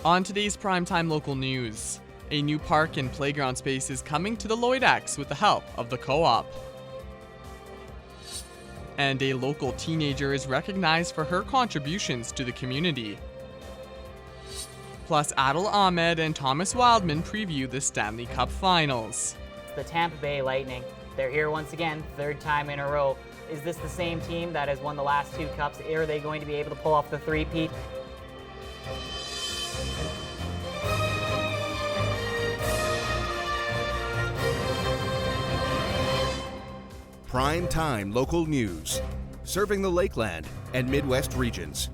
On today's Primetime local news, a new park and playground space is coming to the Lloyd X with the help of the co-op. And a local teenager is recognized for her contributions to the community. Plus, Adil Ahmed and Thomas Wildman preview the Stanley Cup Finals. The Tampa Bay Lightning, they're here once again, third time in a row. Is this the same team that has won the last two cups? Are they going to be able to pull off the three-peat? Prime Time local news, serving the Lakeland and Midwest regions.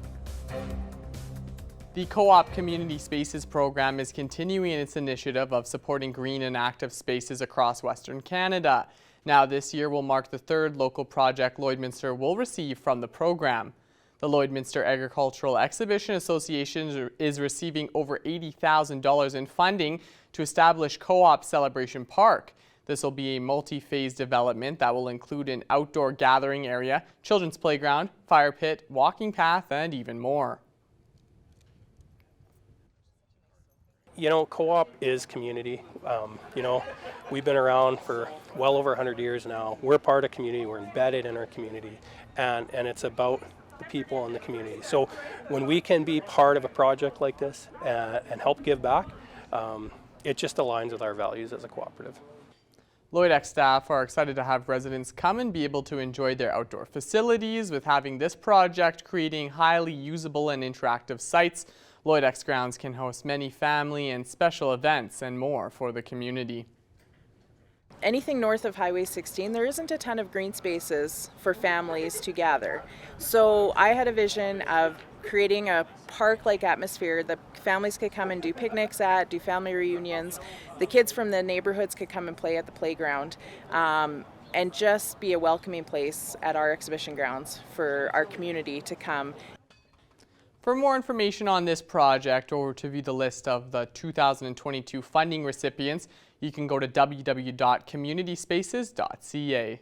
The Co-op Community Spaces program is continuing its initiative of supporting green and active spaces across Western Canada. Now this year will mark the third local project Lloydminster will receive from the program. The Lloydminster Agricultural Exhibition Association is receiving over $80,000 in funding to establish Co-op Celebration Park. This will be a multi-phase development that will include an outdoor gathering area, children's playground, fire pit, walking path, and even more. You know, co-op is community. We've been around for well over 100 years now. We're part of community, we're embedded in our community, and it's about the people in the community. So when we can be part of a project like this and help give back, it just aligns with our values as a cooperative. Lloyd X staff are excited to have residents come and be able to enjoy their outdoor facilities, with having this project creating highly usable and interactive sites. Lloyd X grounds can host many family and special events and more for the community. Anything north of Highway 16, there isn't a ton of green spaces for families to gather. So I had a vision of creating a park-like atmosphere that families could come and do picnics at, do family reunions. The kids from the neighborhoods could come and play at the playground, and just be a welcoming place at our exhibition grounds for our community to come. For more information on this project or to view the list of the 2022 funding recipients, you can go to www.communityspaces.ca.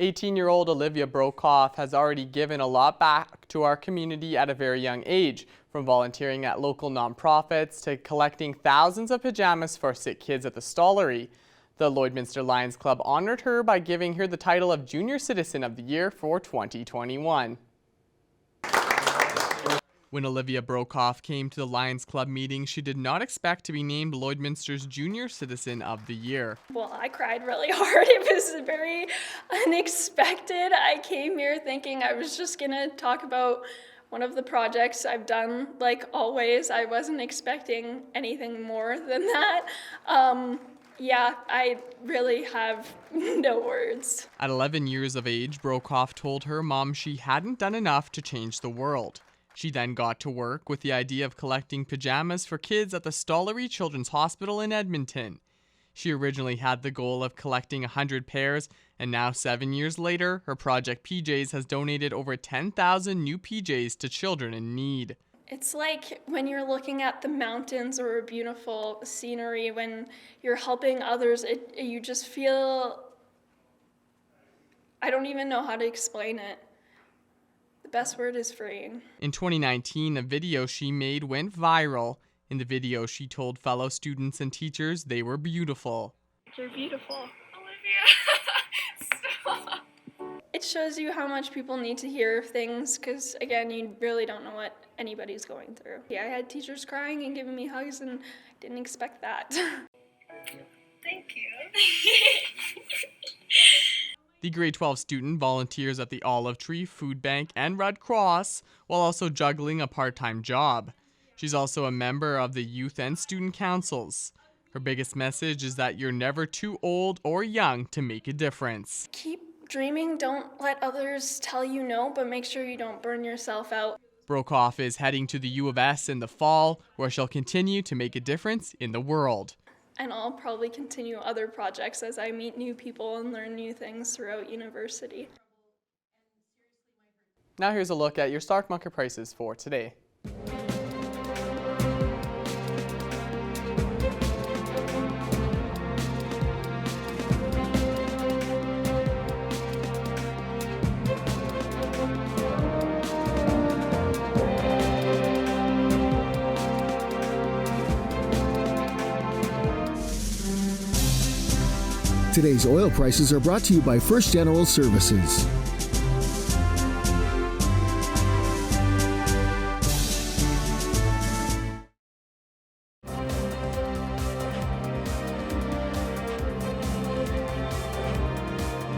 18-year-old Olivia Brokoff has already given a lot back to our community at a very young age, from volunteering at local nonprofits to collecting thousands of pajamas for sick kids at the Stollery. The Lloydminster Lions Club honored her by giving her the title of Junior Citizen of the Year for 2021. When Olivia Brokoff came to the Lions Club meeting, she did not expect to be named Lloydminster's Junior Citizen of the Year. Well, I cried really hard. It was very unexpected. I came here thinking I was just gonna talk about one of the projects I've done, like always. I wasn't expecting anything more than that. Yeah, I really have no words. At 11 years of age, Brokoff told her mom she hadn't done enough to change the world. She then got to work with the idea of collecting pajamas for kids at the Stollery Children's Hospital in Edmonton. She originally had the goal of collecting 100 pairs, and now 7 years later, her project PJs has donated over 10,000 new PJs to children in need. It's like when you're looking at the mountains or a beautiful scenery, when you're helping others, you just feel, I don't even know how to explain it. The best word is freeing. In 2019, a video she made went viral. In the video, she told fellow students and teachers they were beautiful. You're beautiful. Olivia, stop. It shows you how much people need to hear things, because again, you really don't know what anybody's going through. Yeah, I had teachers crying and giving me hugs, and I didn't expect that. Thank you. The grade 12 student volunteers at the Olive Tree, Food Bank, and Red Cross, while also juggling a part-time job. She's also a member of the youth and student councils. Her biggest message is that you're never too old or young to make a difference. Keep dreaming, don't let others tell you no, but make sure you don't burn yourself out. Brokoff is heading to the U of S in the fall, where she'll continue to make a difference in the world. And I'll probably continue other projects as I meet new people and learn new things throughout university. Now here's a look at your stock market prices for today. Today's oil prices are brought to you by First General Services.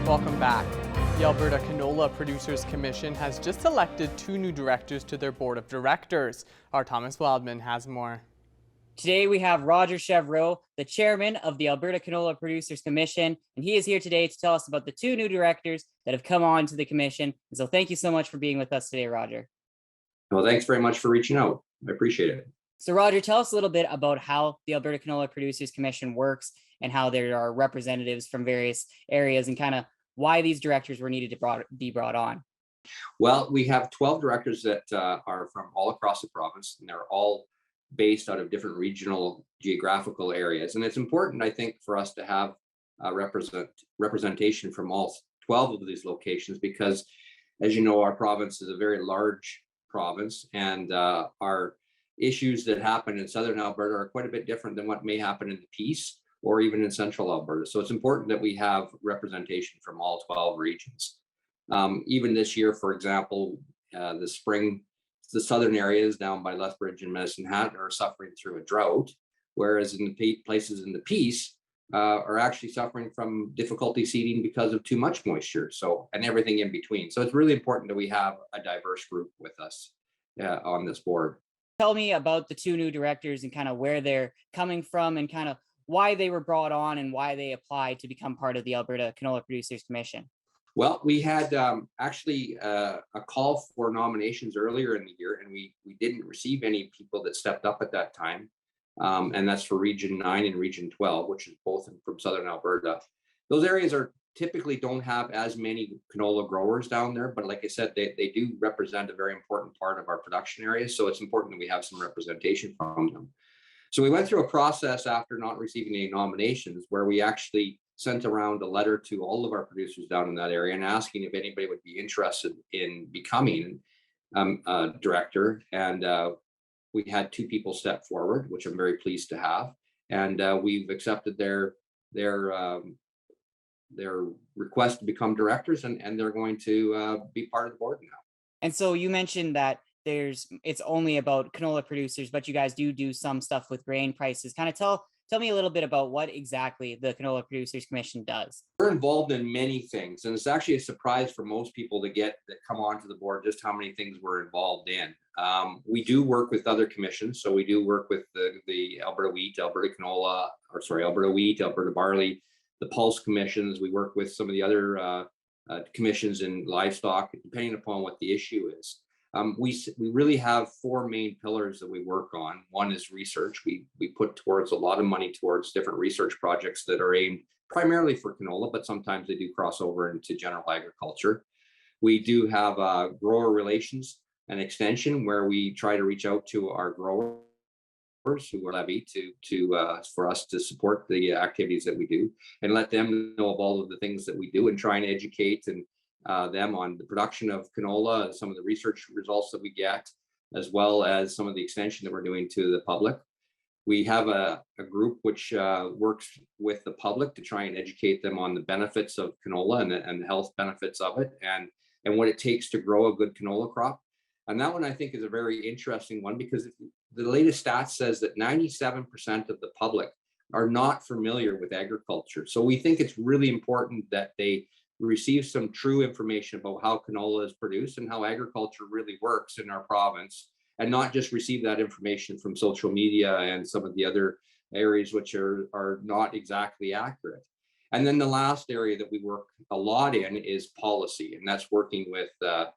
Welcome back. The Alberta Canola Producers Commission has just elected 2 new directors to their board of directors. Our Thomas Wildman has more. Today we have Roger Chevreau, the chairman of the Alberta Canola Producers Commission, and he is here today to tell us about the 2 new directors that have come on to the commission. And so thank you so much for being with us today, Roger. Well, thanks very much for reaching out. I appreciate it. So Roger, tell us a little bit about how the Alberta Canola Producers Commission works and how there are representatives from various areas and kind of why these directors were needed to be brought on. Well, we have 12 directors that are from all across the province, and they're all based out of different regional geographical areas. And it's important, I think, for us to have representation from all 12 of these locations because, as you know, our province is a very large province, and our issues that happen in southern Alberta are quite a bit different than what may happen in the Peace or even in central Alberta. So it's important that we have representation from all 12 regions. Even this year, for example, the southern areas down by Lethbridge and Medicine Hat are suffering through a drought, whereas in the places in the Peace are actually suffering from difficulty seeding because of too much moisture. So, and everything in between. So it's really important that we have a diverse group with us on this board. Tell me about the 2 new directors and kind of where they're coming from and kind of why they were brought on and why they applied to become part of the Alberta Canola Producers Commission. Well, we had actually a call for nominations earlier in the year, and we didn't receive any people that stepped up at that time. And that's for Region 9 and Region 12, which is both from Southern Alberta. Those areas typically don't have as many canola growers down there, but like I said, they do represent a very important part of our production areas. So it's important that we have some representation from them. So we went through a process after not receiving any nominations where we actually sent around a letter to all of our producers down in that area and asking if anybody would be interested in becoming a director. And we had 2 people step forward, which I'm very pleased to have. And we've accepted their request to become directors, and they're going to be part of the board now. And so you mentioned that it's only about canola producers, but you guys do some stuff with grain prices. Kind of tell me a little bit about what exactly the Canola Producers Commission does. We're involved in many things, and it's actually a surprise for most people that come onto the board just how many things we're involved in. We do work with other commissions, so we do work with the Alberta Wheat, Alberta Canola, Alberta Wheat, Alberta Barley, the Pulse commissions. We work with some of the other commissions in livestock, depending upon what the issue is. We really have 4 main pillars that we work on. One is research. We put towards a lot of money towards different research projects that are aimed primarily for canola, but sometimes they do cross over into general agriculture. We do have grower relations and extension, where we try to reach out to our growers who are levy for us to support the activities that we do and let them know of all of the things that we do and try and educate them on the production of canola and some of the research results that we get, as well as some of the extension that we're doing to the public. We have a group which works with the public to try and educate them on the benefits of canola and the health benefits of it and what it takes to grow a good canola crop. And that one I think is a very interesting one because the latest stats says that 97% of the public are not familiar with agriculture. So we think it's really important that they receive some true information about how canola is produced and how agriculture really works in our province, and not just receive that information from social media and some of the other areas which are not exactly accurate. And then the last area that we work a lot in is policy, and that's working with the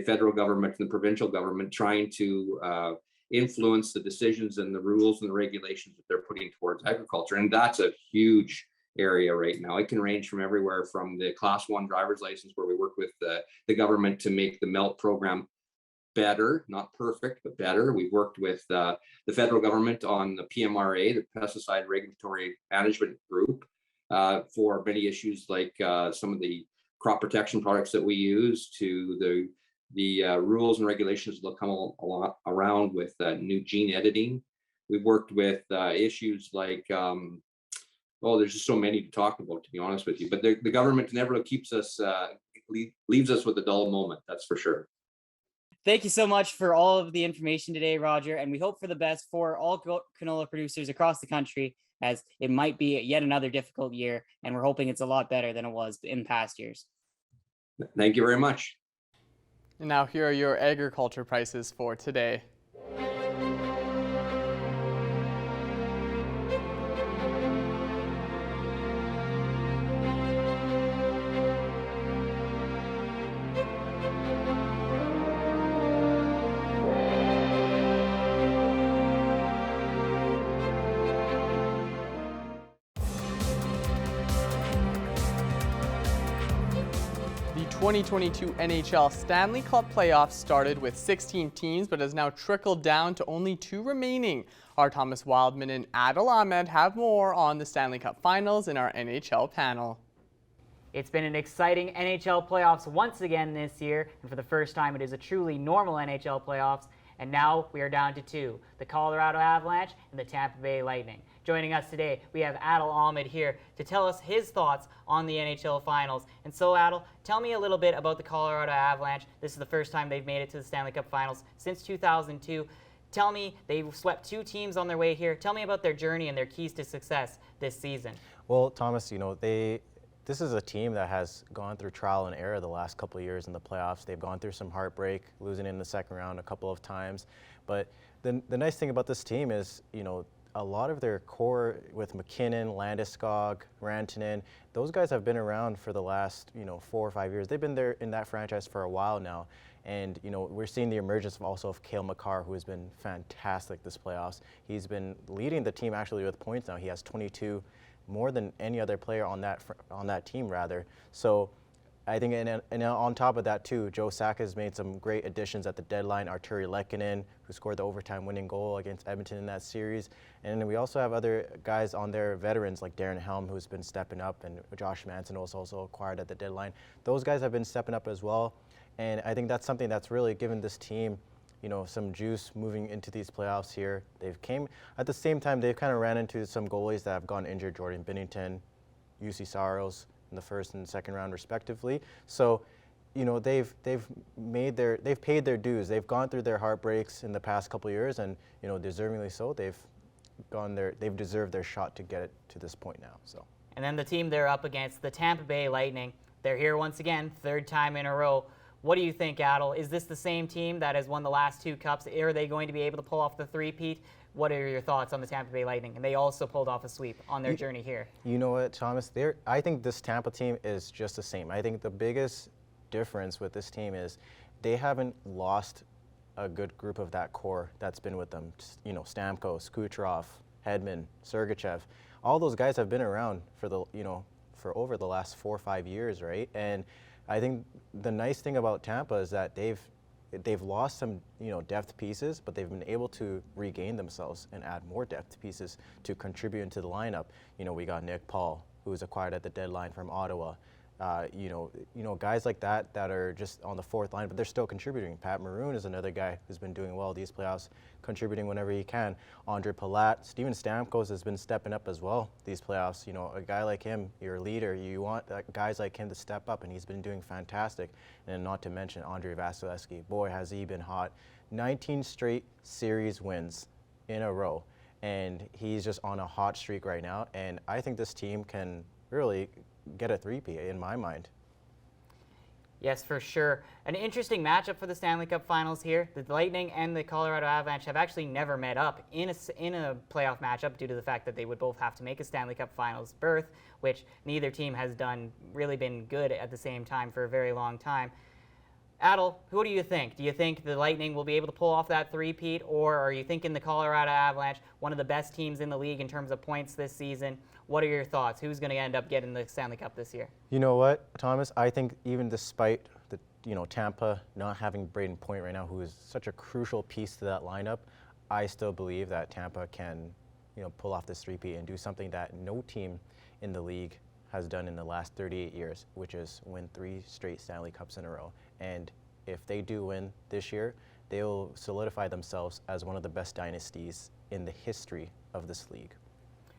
federal government and the provincial government, trying to influence the decisions and the rules and the regulations that they're putting towards agriculture. And that's a huge area right now. It can range from everywhere from the Class 1 driver's license, where we work with the government to make the MELT program better, not perfect, but better. We've worked with the federal government on the PMRA, the Pesticide Regulatory Management Group, for many issues like some of the crop protection products that we use, to the rules and regulations that come around with new gene editing. We've worked with issues like oh, there's just so many to talk about, to be honest with you. But the government never keeps us, leaves us with a dull moment, that's for sure. Thank you so much for all of the information today, Roger, and we hope for the best for all canola producers across the country, as it might be yet another difficult year, and we're hoping it's a lot better than it was in past years. Thank you very much. And now here are your agriculture prices for today. The 2022 Nhl Stanley Cup Playoffs started with 16 teams, but has now trickled down to only 2 remaining. Our Thomas Wildman and Adil Ahmed have more on the Stanley Cup Finals in our NHL panel. It's been an exciting NHL playoffs once again this year, and for the first time it is a truly normal NHL playoffs. And now we are down to 2, the Colorado Avalanche and the Tampa Bay Lightning. Joining us today, we have Adil Ahmed here to tell us his thoughts on the NHL Finals. And so, Adil, tell me a little bit about the Colorado Avalanche. This is the first time they've made it to the Stanley Cup Finals since 2002. Tell me, they've swept 2 teams on their way here. Tell me about their journey and their keys to success this season. Well, Thomas, this is a team that has gone through trial and error the last couple of years in the playoffs. They've gone through some heartbreak, losing in the second round a couple of times. But the nice thing about this team is, a lot of their core with McKinnon, Landeskog, Rantanen, those guys have been around for the last, 4 or 5 years. They've been there in that franchise for a while now. And, we're seeing the emergence of Cale Makar, who has been fantastic this playoffs. He's been leading the team actually with points now. He has 22, more than any other player on that team, rather. So I think, and on top of that too, Joe Sakic has made some great additions at the deadline. Arturi Lehkonen, who scored the overtime winning goal against Edmonton in that series. And then we also have other guys on there, veterans like Darren Helm, who's been stepping up, and Josh Manson was also acquired at the deadline. Those guys have been stepping up as well. And I think that's something that's really given this team, some juice moving into these playoffs here. At the same time, they've kind of ran into some goalies that have gone injured, Jordan Binnington, UC Saros, in the first and second round respectively. So, they've paid their dues. They've gone through their heartbreaks in the past couple of years, and deservingly so. They've deserved their shot to get it to this point now. So. And then the team they're up against, the Tampa Bay Lightning. They're here once again, 3rd time in a row. What do you think, Adil? Is this the same team that has won the last 2 cups? Are they going to be able to pull off the three-peat? What are your thoughts on the Tampa Bay Lightning? And they also pulled off a sweep on their journey here. You know what, Thomas? I think this Tampa team is just the same. I think the biggest difference with this team is they haven't lost a good group of that core that's been with them. Stamkos, Kucherov, Hedman, Sergachev. All those guys have been around for over the last 4 or 5 years, right? And I think the nice thing about Tampa is that they've lost some depth pieces, but they've been able to regain themselves and add more depth pieces to contribute into the lineup. We got Nick Paul, who was acquired at the deadline from Ottawa. Guys like that are just on the 4th line, but they're still contributing. Pat Maroon is another guy who's been doing well these playoffs, contributing whenever he can. Andre Palat, Steven Stamkos has been stepping up as well these playoffs. A guy like him, you're a leader. You want guys like him to step up, and he's been doing fantastic. And not to mention Andrei Vasilevsky. Boy, has he been hot. 19 straight series wins in a row, and he's just on a hot streak right now. And I think this team can really get a 3-peat in my mind. Yes, for sure. An interesting matchup for the Stanley Cup Finals here. The Lightning and the Colorado Avalanche have actually never met up in a playoff matchup due to the fact that they would both have to make a Stanley Cup Finals berth, which neither team has really been good at the same time for a very long time. Adil, who do you think? Do you think the Lightning will be able to pull off that 3-peat, or are you thinking the Colorado Avalanche, one of the best teams in the league in terms of points this season? What are your thoughts? Who's going to end up getting the Stanley Cup this year? You know what, Thomas? I think even despite the Tampa not having Braden Point right now, who is such a crucial piece to that lineup, I still believe that Tampa can pull off this 3-peat and do something that no team in the league has done in the last 38 years, which is win 3 straight Stanley Cups in a row. And if they do win this year, they'll solidify themselves as one of the best dynasties in the history of this league.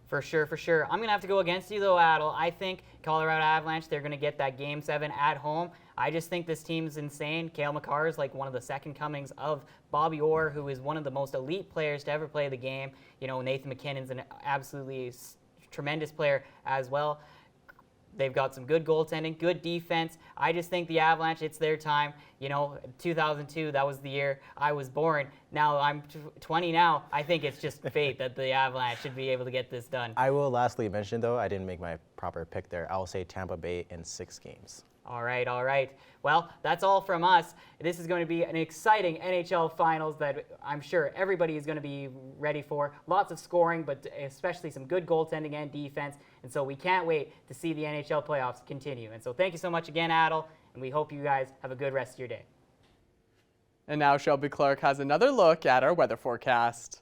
For sure, for sure. I'm going to have to go against you, though, Adel. I think Colorado Avalanche, they're going to get that Game 7 at home. I just think this team's insane. Cale Makar is like one of the second comings of Bobby Orr, who is one of the most elite players to ever play the game. You know, Nathan McKinnon's an absolutely tremendous player as well. They've got some good goaltending, good defense. I just think the Avalanche, it's their time. You know, 2002, that was the year I was born. Now I'm 20 now. I think it's just fate that the Avalanche should be able to get this done. I will lastly mention, though, I didn't make my proper pick there. I will say Tampa Bay in 6 games. All right, all right. Well, that's all from us. This is going to be an exciting NHL Finals that I'm sure everybody is going to be ready for. Lots of scoring, but especially some good goaltending and defense. And so we can't wait to see the NHL playoffs continue. And so thank you so much again, Adel, and we hope you guys have a good rest of your day. And now Shelby Clark has another look at our weather forecast.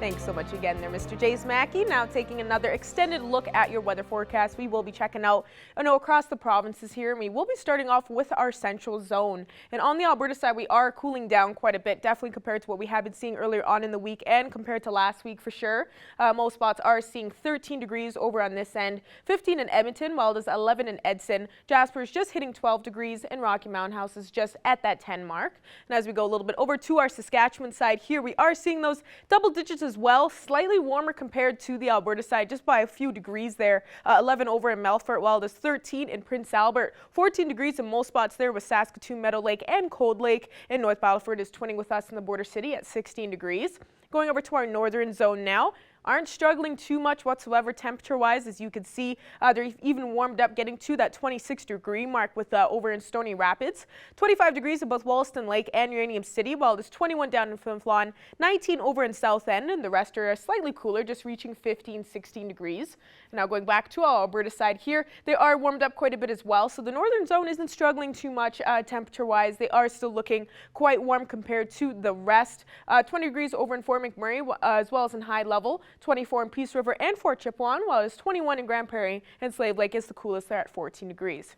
Thanks so much again there, Mr. Jace Mackey. Now taking another extended look at your weather forecast, we will be checking out across the provinces here, and we will be starting off with our central zone. And on the Alberta side, we are cooling down quite a bit, definitely compared to what we have been seeing earlier on in the week and compared to last week for sure. Most spots are seeing 13 degrees over on this end, 15 in Edmonton, while it is 11 in Edson. Jasper's just hitting 12 degrees, and Rocky Mountain House is just at that 10 mark. And as we go a little bit over to our Saskatchewan side here, we are seeing those double digits as well, slightly warmer compared to the Alberta side, just by a few degrees there. 11 over in Melfort, while it is 13 in Prince Albert. 14 degrees in most spots there with Saskatoon, Meadow Lake, and Cold Lake. And North Battleford is twinning with us in the border city at 16 degrees. Going over to our northern zone now. Aren't struggling too much whatsoever temperature-wise, as you can see. They're even warmed up, getting to that 26-degree mark with over in Stony Rapids. 25 degrees in both Wollaston Lake and Uranium City, while it's 21 down in Flin Flon, 19 over in South End, and the rest are slightly cooler, just reaching 15, 16 degrees. And now going back to our Alberta side here, they are warmed up quite a bit as well, so the northern zone isn't struggling too much temperature-wise. They are still looking quite warm compared to the rest. 20 degrees over in Fort McMurray, as well as in High Level. 24 in Peace River and Fort Chipewyan, while it's 21 in Grand Prairie, and Slave Lake is the coolest there at 14 degrees.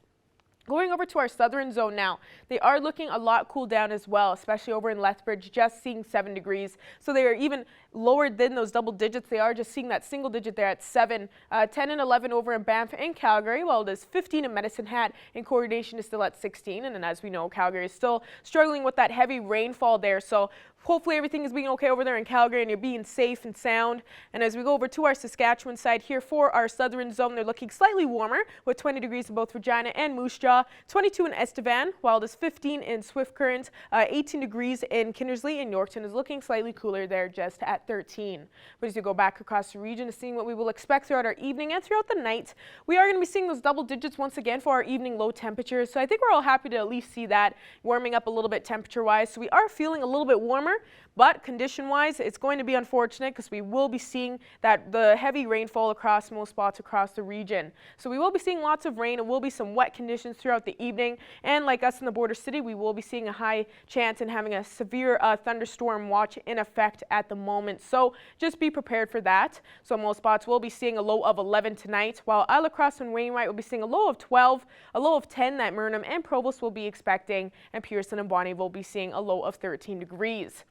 Going over to our southern zone now, they are looking a lot cooled down as well, especially over in Lethbridge, just seeing 7 degrees. So they are even lower than those double digits. They are just seeing that single digit there at 7. 10 and 11 over in Banff and Calgary, while it is 15 in Medicine Hat, and Coronation is still at 16. And then as we know, Calgary is still struggling with that heavy rainfall there. So hopefully everything is being okay over there in Calgary and you're being safe and sound. And as we go over to our Saskatchewan side here for our southern zone, they're looking slightly warmer with 20 degrees in both Regina and Moose Jaw, 22 in Estevan, while it is 15 in Swift Current, 18 degrees in Kindersley, and Yorkton is looking slightly cooler there, just at 13. But as you go back across the region to seeing what we will expect throughout our evening and throughout the night, we are going to be seeing those double digits once again for our evening low temperatures. So I think we're all happy to at least see that warming up a little bit temperature-wise. So we are feeling a little bit warmer. But condition-wise, it's going to be unfortunate because we will be seeing the heavy rainfall across most spots across the region. So we will be seeing lots of rain. It will be some wet conditions throughout the evening. And like us in the border city, we will be seeing a high chance in having a severe thunderstorm watch in effect at the moment. So just be prepared for that. So most spots will be seeing a low of 11 tonight, while Isla Crosse and Wainwright will be seeing a low of 12, a low of 10 that Murnum and Provost will be expecting, and Pearson and Bonnie will be seeing a low of 13 degrees.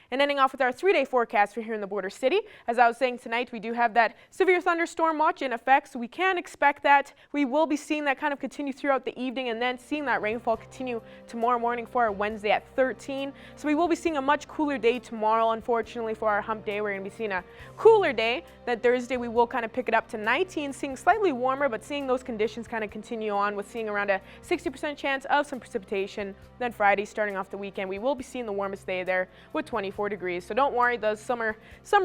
And ending off with our 3-day forecast for here in the border city. As I was saying tonight, we do have that severe thunderstorm watch in effect, so we can expect that. We will be seeing that kind of continue throughout the evening and then seeing that rainfall continue tomorrow morning for our Wednesday at 13. So we will be seeing a much cooler day tomorrow. Unfortunately, for our hump day, we're going to be seeing a cooler day. That Thursday, we will kind of pick it up to 19, seeing slightly warmer, but seeing those conditions kind of continue on with seeing around a 60% chance of some precipitation. Then Friday, starting off the weekend, we will be seeing the warmest day there with 24 degrees. So don't worry, those summer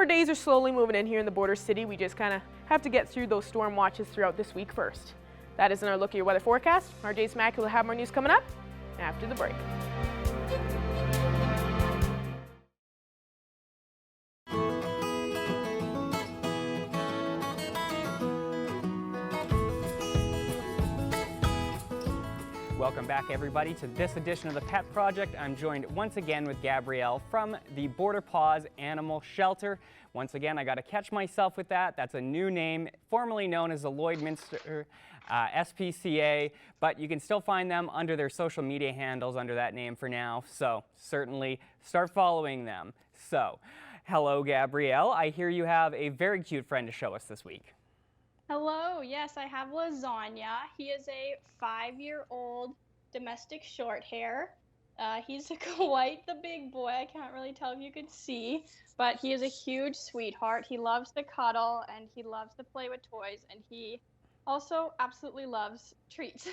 days are slowly moving in here in the border city. We just kind of have to get through those storm watches throughout this week first. That is another look at your weather forecast. Our Jace Mackey will have more news coming up after the break. Welcome back, everybody, to this edition of the Pet Project. I'm joined once again with Gabrielle from the Border Paws Animal Shelter. Once again, I got to catch myself with that. That's a new name, formerly known as the Lloydminster SPCA, but you can still find them under their social media handles under that name for now, so certainly start following them. So, hello, Gabrielle. I hear you have a very cute friend to show us this week. Hello, yes, I have Lasagna. He is a 5-year-old domestic short hair. He's quite the big boy. I can't really tell if you could see, but he is a huge sweetheart. He loves to cuddle and he loves to play with toys, and he also absolutely loves treats.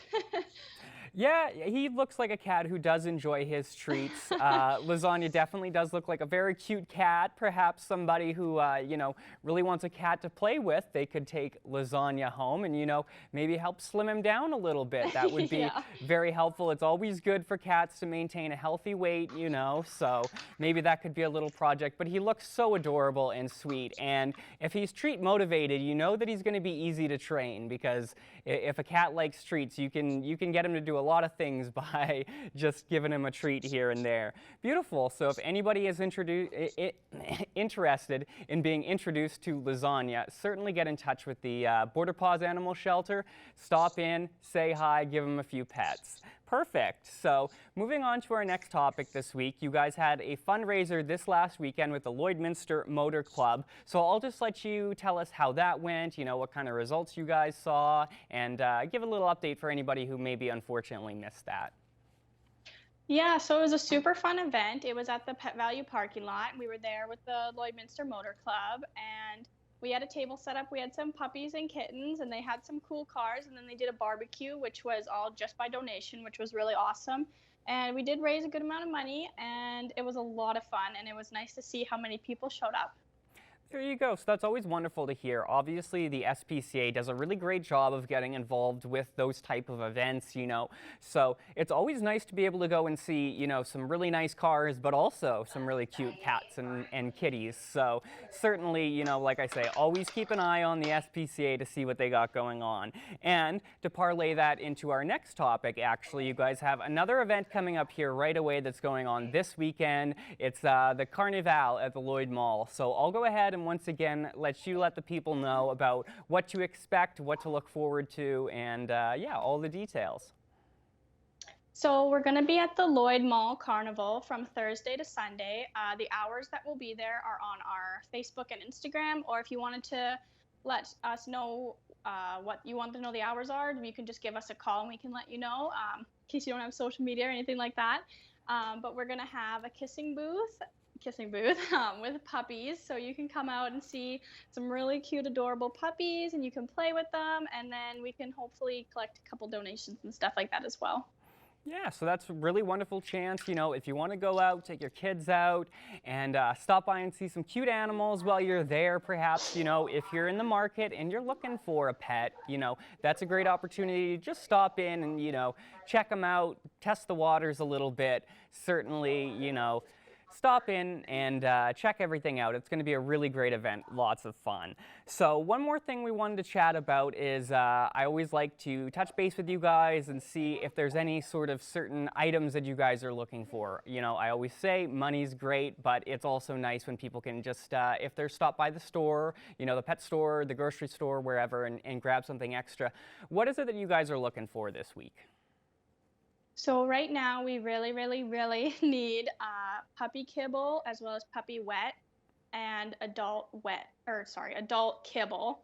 Yeah, he looks like a cat who does enjoy his treats. Lasagna definitely does look like a very cute cat. Perhaps somebody who, you know, really wants a cat to play with, they could take Lasagna home and, you know, maybe help slim him down a little bit. That would be Yeah. very helpful. It's always good for cats to maintain a healthy weight, you know, so maybe that could be a little project. But he looks so adorable and sweet. And if he's treat motivated, you know that he's going to be easy to train, because if a cat likes treats, you can get him to do a lot of things by just giving him a treat here and there. Beautiful. So if anybody is interested in being introduced to Lasagna, certainly get in touch with the Border Paws Animal Shelter. Stop in, say hi, give him a few pets. Perfect. So moving on to our next topic this week, you guys had a fundraiser this last weekend with the Lloydminster Motor Club. So I'll just let you tell us how that went, you know, what kind of results you guys saw, and give a little update for anybody who maybe unfortunately missed that. Yeah, so it was a super fun event. It was at the Pet Value parking lot. We were there with the Lloydminster Motor Club, and we had a table set up. We had some puppies and kittens, and they had some cool cars, and then they did a barbecue, which was all just by donation, which was really awesome. And we did raise a good amount of money, and it was a lot of fun, and it was nice to see how many people showed up. There you go. So that's always wonderful to hear. Obviously, the SPCA does a really great job of getting involved with those type of events, you know. So it's always nice to be able to go and see, you know, some really nice cars, but also some really cute cats and kitties. So certainly, you know, like I say, always keep an eye on the SPCA to see what they got going on. And to parlay that into our next topic, actually, you guys have another event coming up here right away that's going on this weekend. It's the Carnival at the Lloyd Mall. So I'll go ahead and once again let the people know about what to expect, what to look forward to, and yeah, all the details. So we're going to be at the Lloyd Mall Carnival from Thursday to Sunday. The hours that will be there are on our Facebook and Instagram, or if you wanted to let us know what you want to know the hours are, you can just give us a call and we can let you know, in case you don't have social media or anything like that. But we're going to have a kissing booth with puppies, so you can come out and see some really cute, adorable puppies, and you can play with them, and then we can hopefully collect a couple donations and stuff like that as well. Yeah, so that's a really wonderful chance, you know, if you want to go out, take your kids out, and stop by and see some cute animals while you're there. Perhaps, you know, if you're in the market and you're looking for a pet, you know, that's a great opportunity to just stop in and, you know, check them out, test the waters a little bit. Certainly, you know, stop in and check everything out. It's going to be a really great event, lots of fun. So one more thing we wanted to chat about is I always like to touch base with you guys and see if there's any sort of certain items that you guys are looking for. You know, I always say money's great, but it's also nice when people can just, if they're stopped by the store, you know, the pet store, the grocery store, wherever, and grab something extra. What is it that you guys are looking for this week? So right now we really need puppy kibble as well as puppy wet and adult kibble.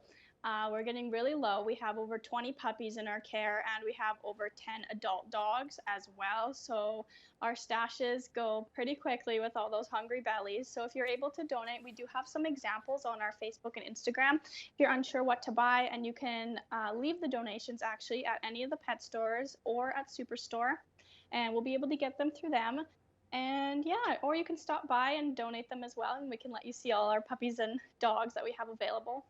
We're getting really low. We have over 20 puppies in our care, and we have over 10 adult dogs as well. So our stashes go pretty quickly with all those hungry bellies. So if you're able to donate, we do have some examples on our Facebook and Instagram if you're unsure what to buy, and you can leave the donations actually at any of the pet stores or at Superstore, and we'll be able to get them through them. And yeah, or you can stop by and donate them as well, and we can let you see all our puppies and dogs that we have available.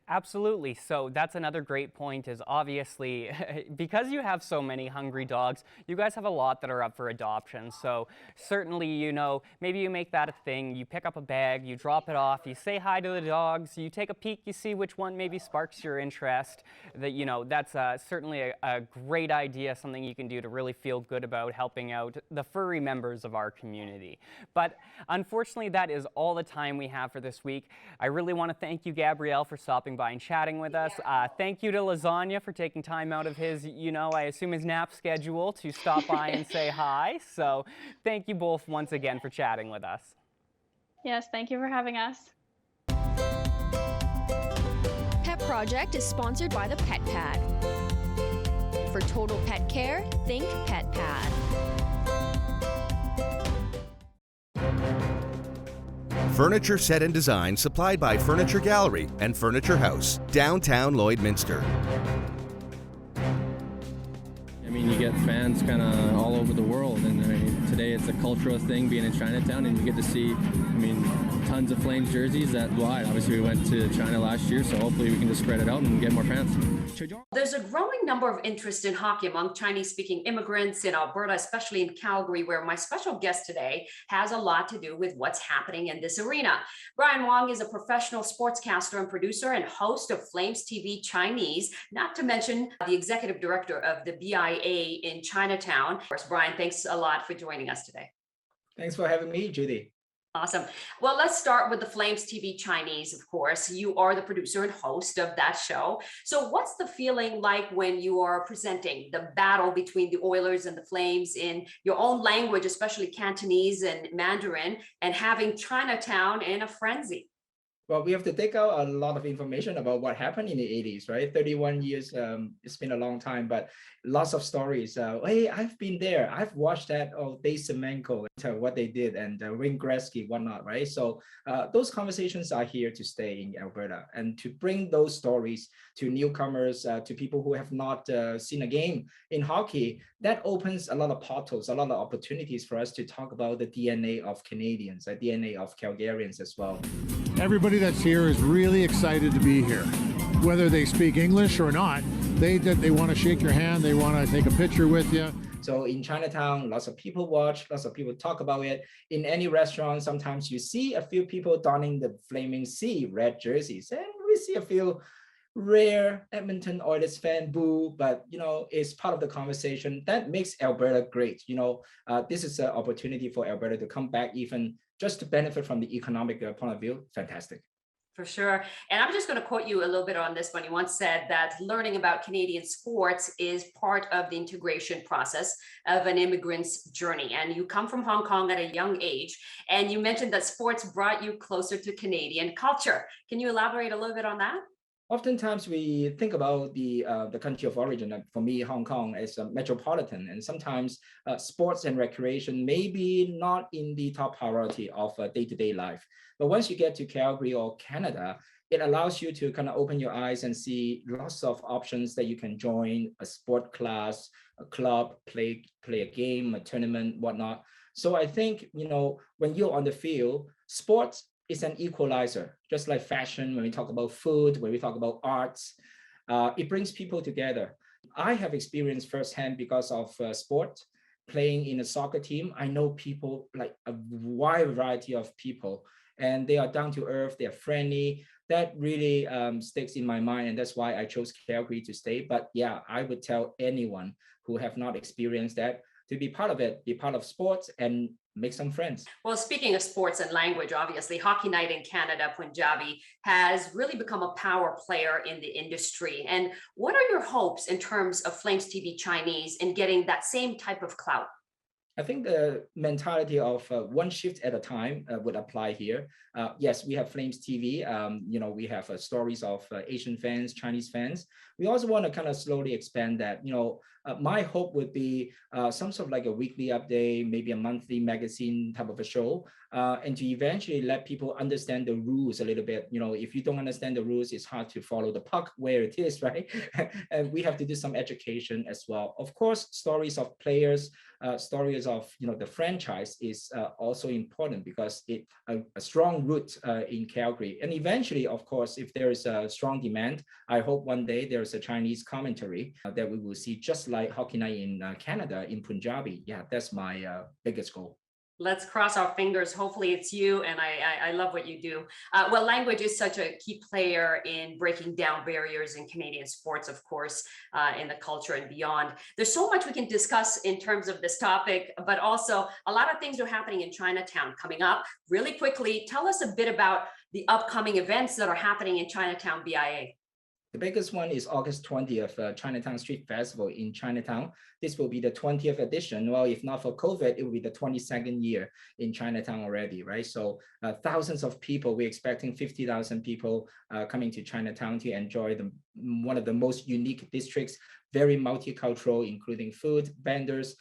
Absolutely. So that's another great point is obviously because you have so many hungry dogs, you guys have a lot that are up for adoption. So certainly, you know, maybe you make that a thing. You pick up a bag, you drop it off, you say hi to the dogs, you take a peek, you see which one maybe sparks your interest. That, you know, that's certainly a great idea, something you can do to really feel good about helping out the furry members of our community. But unfortunately, that is all the time we have for this week. I really want to thank you, Gabrielle, for stopping by and chatting with us. Thank you to Lasagna for taking time out of his, you know, I assume his nap schedule to stop by and say hi. So thank you both once again for chatting with us. Yes, thank you for having us. Pet Project is sponsored by the Pet Pad. For total pet care, think Pet Pad. Furniture set and design supplied by Furniture Gallery and Furniture House, downtown Lloydminster. I mean, you get fans kind of all over the world, and I mean, today it's a cultural thing being in Chinatown, and you get to see, I mean, tons of Flames jerseys at Lloyd. Obviously, we went to China last year, so hopefully we can just spread it out and get more fans. There's a growing number of interest in hockey among Chinese-speaking immigrants in Alberta, especially in Calgary, where my special guest today has a lot to do with what's happening in this arena. Brian Wong is a professional sportscaster and producer and host of Flames TV Chinese, not to mention the executive director of the BIA in Chinatown. Of course, Brian, thanks a lot for joining us today. Thanks for having me, Judy. Awesome. Well, let's start with the Flames TV Chinese, of course. You are the producer and host of that show. So what's the feeling like when you are presenting the battle between the Oilers and the Flames in your own language, especially Cantonese and Mandarin, and having Chinatown in a frenzy? Well, we have to take out a lot of information about what happened in the 80s, right? 31 years, it's been a long time, but lots of stories. Hey, I've been there. I've watched that, Dave Semenko, what they did, and Wayne Gretzky, whatnot, right? So those conversations are here to stay in Alberta, and to bring those stories to newcomers, to people who have not seen a game in hockey, that opens a lot of portals, a lot of opportunities for us to talk about the DNA of Canadians, the DNA of Calgarians as well. Everybody that's here is really excited to be here. Whether they speak English or not, they want to shake your hand, they want to take a picture with you. So in Chinatown, lots of people watch, lots of people talk about it. In any restaurant, sometimes you see a few people donning the Flaming Sea red jerseys, and we see a few rare Edmonton Oilers fan boo, but you know, it's part of the conversation that makes Alberta great. You know, this is an opportunity for Alberta to come back, even just to benefit from the economic point of view. Fantastic. For sure. And I'm just going to quote you a little bit on this one. You once said that learning about Canadian sports is part of the integration process of an immigrant's journey. And you come from Hong Kong at a young age, and you mentioned that sports brought you closer to Canadian culture. Can you elaborate a little bit on that? Oftentimes we think about the country of origin, like for me, Hong Kong, as a metropolitan, and sometimes sports and recreation may be not in the top priority of day-to-day life. But once you get to Calgary or Canada, it allows you to kind of open your eyes and see lots of options that you can join: a sport class, a club, play a game, a tournament, whatnot. So I think, you know, when you're on the field, sports is an equalizer, just like fashion. When we talk about food, when we talk about arts, it brings people together. I have experienced firsthand because of sport, playing in a soccer team. I know people, like a wide variety of people, and they are down to earth, they're friendly. That really sticks in my mind, and that's why I chose Calgary to stay. But yeah, I would tell anyone who have not experienced that to be part of it, be part of sports, and make some friends. Well, speaking of sports and language, obviously, Hockey Night in Canada, Punjabi, has really become a power player in the industry. And what are your hopes in terms of Flames TV Chinese in getting that same type of clout? I think the mentality of one shift at a time would apply here. Yes, we have Flames TV. You know, we have stories of Asian fans, Chinese fans. We also want to kind of slowly expand that. You know, my hope would be some sort of like a weekly update, maybe a monthly magazine type of a show, and to eventually let people understand the rules a little bit. If you don't understand the rules, it's hard to follow the puck where it is, right? And we have to do some education as well. Of course, stories of players, stories of the franchise is also important because it a strong root in Calgary. And eventually, of course, if there is a strong demand, I hope one day there's a Chinese commentary that we will see, just like Hockey Night in Canada in Punjabi. Yeah, that's my biggest goal. Let's cross our fingers. Hopefully it's you, and I love what you do. Well, language is such a key player in breaking down barriers in Canadian sports, of course, in the culture and beyond. There's so much we can discuss in terms of this topic, but also a lot of things are happening in Chinatown coming up. Really quickly, tell us a bit about the upcoming events that are happening in Chinatown BIA. The biggest one is August 20th, Chinatown Street Festival in Chinatown. This will be the 20th edition. Well, if not for COVID, it will be the 22nd year in Chinatown already, right? So thousands of people, we're expecting 50,000 people coming to Chinatown to enjoy one of the most unique districts, very multicultural, including food, vendors,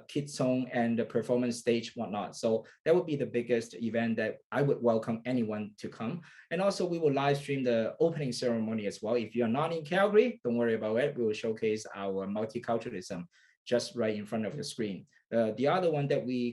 kids zone, and the performance stage, whatnot. So that would be the biggest event that I would welcome anyone to come. And also we will live stream the opening ceremony as well. If you're not in Calgary, don't worry about it. We will showcase our multiculturalism just right in front of the screen. The other one that we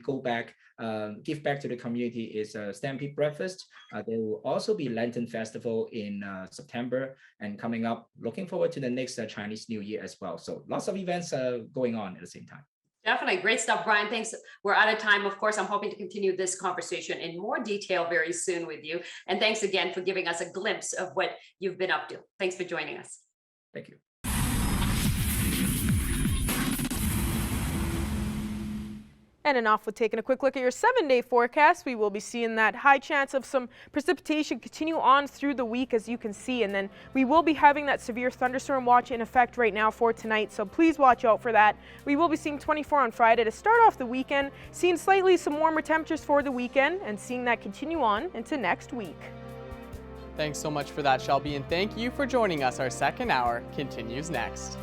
give back to the community is Stampede Breakfast. There will also be Lantern Festival in September and coming up. Looking forward to the next Chinese New Year as well. So lots of events going on at the same time. Definitely. Great stuff, Brian. Thanks. We're out of time. Of course, I'm hoping to continue this conversation in more detail very soon with you. And thanks again for giving us a glimpse of what you've been up to. Thanks for joining us. Thank you. And enough with taking a quick look at your 7-day forecast. We will be seeing that high chance of some precipitation continue on through the week, as you can see. And then we will be having that severe thunderstorm watch in effect right now for tonight. So please watch out for that. We will be seeing 24 on Friday to start off the weekend, seeing slightly some warmer temperatures for the weekend and seeing that continue on into next week. Thanks so much for that, Shelby, and thank you for joining us. Our second hour continues next.